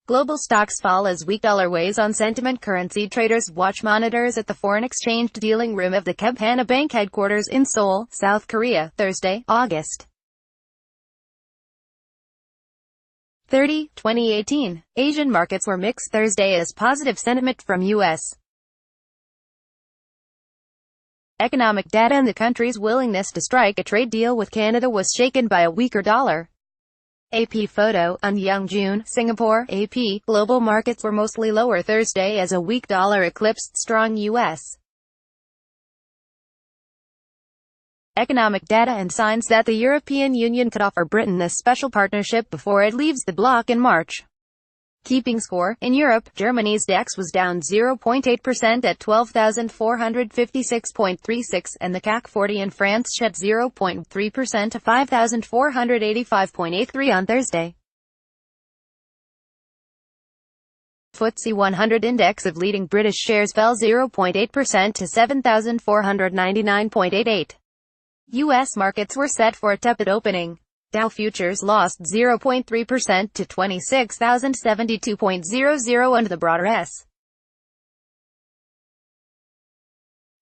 Global stocks fall as weak dollar weighs on sentiment. Currency traders watch monitors at the foreign exchange dealing room of the KEB Hana Bank headquarters in Seoul, South Korea, Thursday, August 30, 2018. Asian markets were mixed Thursday as positive sentiment from U.S. economic data and the country's willingness to strike a trade deal with Canada was shaken by a weaker dollar. AP photo, on Young June, Singapore, AP, global markets were mostly lower Thursday as a weak dollar eclipsed strong U.S. economic data and signs that the European Union could offer Britain a special partnership before it leaves the bloc in March. Keeping score, in Europe, Germany's DAX was down 0.8% at 12,456.36, and the CAC 40 in France shed 0.3% to 5,485.83 on Thursday. FTSE 100 index of leading British shares fell 0.8% to 7,499.88. U.S. markets were set for a tepid opening. Dow futures lost 0.3% to 26,072.00 under the broader S.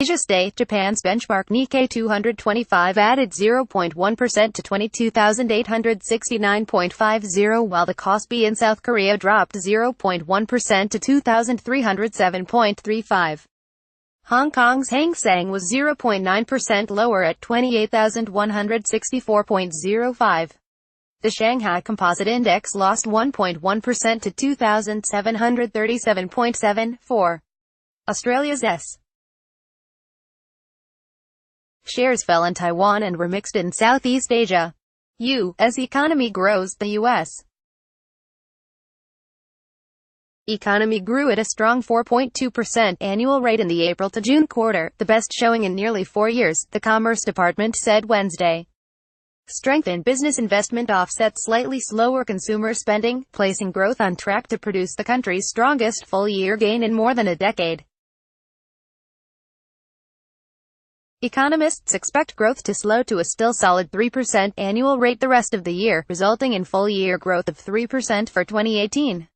Asia's day, Japan's benchmark Nikkei 225 added 0.1% to 22,869.50, while the Kospi in South Korea dropped 0.1% to 2,307.35. Hong Kong's Hang Seng was 0.9% lower at 28,164.05. The Shanghai Composite Index lost 1.1% to 2,737.74. Australia's S. shares fell in Taiwan and were mixed in Southeast Asia. U.S. economy grows. The U.S. economy grew at a strong 4.2% annual rate in the April to June quarter, the best showing in nearly 4 years, the Commerce Department said Wednesday. Strength in business investment offset slightly slower consumer spending, placing growth on track to produce the country's strongest full-year gain in more than a decade. Economists expect growth to slow to a still solid 3% annual rate the rest of the year, resulting in full-year growth of 3% for 2018.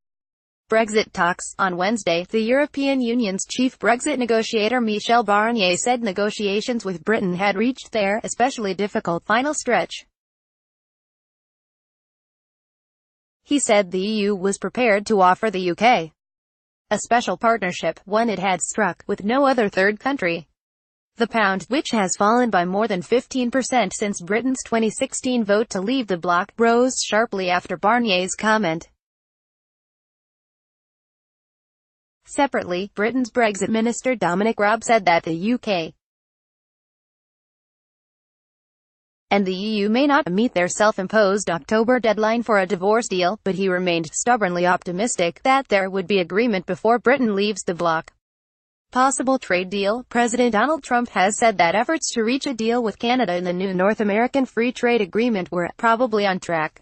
Brexit talks. On Wednesday, the European Union's chief Brexit negotiator Michel Barnier said negotiations with Britain had reached their especially difficult final stretch. He said the EU was prepared to offer the UK a special partnership, one it had struck with no other third country. The pound, which has fallen by more than 15% since Britain's 2016 vote to leave the bloc, rose sharply after Barnier's comment. Separately, Britain's Brexit Minister Dominic Raab said that the UK and the EU may not meet their self-imposed October deadline for a divorce deal, but he remained stubbornly optimistic that there would be agreement before Britain leaves the bloc. Possible trade deal. President Donald Trump has said that efforts to reach a deal with Canada in the new North American Free Trade Agreement were probably on track.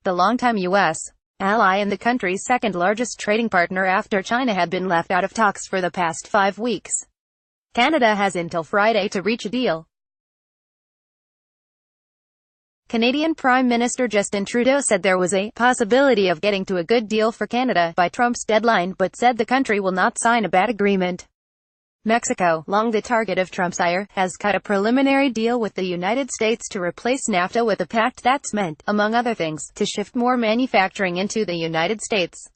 The longtime U.S. ally and the country's second-largest trading partner after China had been left out of talks for the past 5 weeks. Canada has until Friday to reach a deal. Canadian Prime Minister Justin Trudeau said there was a possibility of getting to a good deal for Canada by Trump's deadline, but said the country will not sign a bad agreement. Mexico, long the target of Trump's ire, has cut a preliminary deal with the United States to replace NAFTA with a pact that's meant, among other things, to shift more manufacturing into the United States.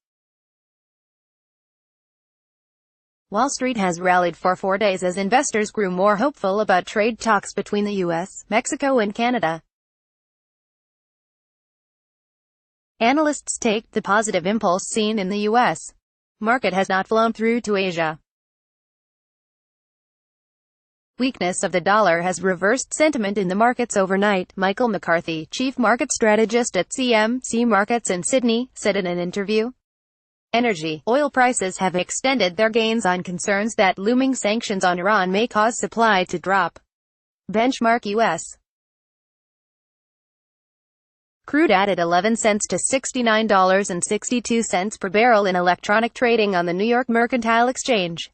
Wall Street has rallied for 4 days as investors grew more hopeful about trade talks between the U.S., Mexico and Canada. Analysts take the positive impulse seen in the U.S. market has not flown through to Asia. Weakness of the dollar has reversed sentiment in the markets overnight, Michael McCarthy, chief market strategist at CMC Markets in Sydney, said in an interview. Energy, oil prices have extended their gains on concerns that looming sanctions on Iran may cause supply to drop. Benchmark U.S. crude added 11 cents to $69.62 per barrel in electronic trading on the New York Mercantile Exchange.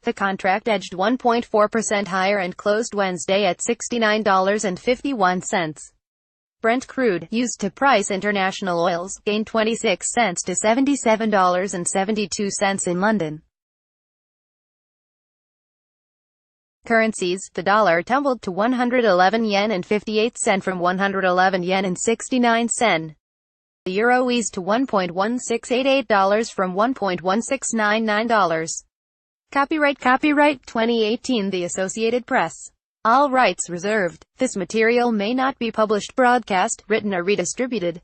The contract edged 1.4% higher and closed Wednesday at $69.51. Brent crude, used to price international oils, gained 26 cents to $77.72 in London. Currencies: the dollar tumbled to 111 yen and 58 cent from 111 yen and 69 cent. The euro eased to $1.1688 from $1.1699. Copyright 2018 The Associated Press. All rights reserved. This material may not be published, broadcast, written or redistributed.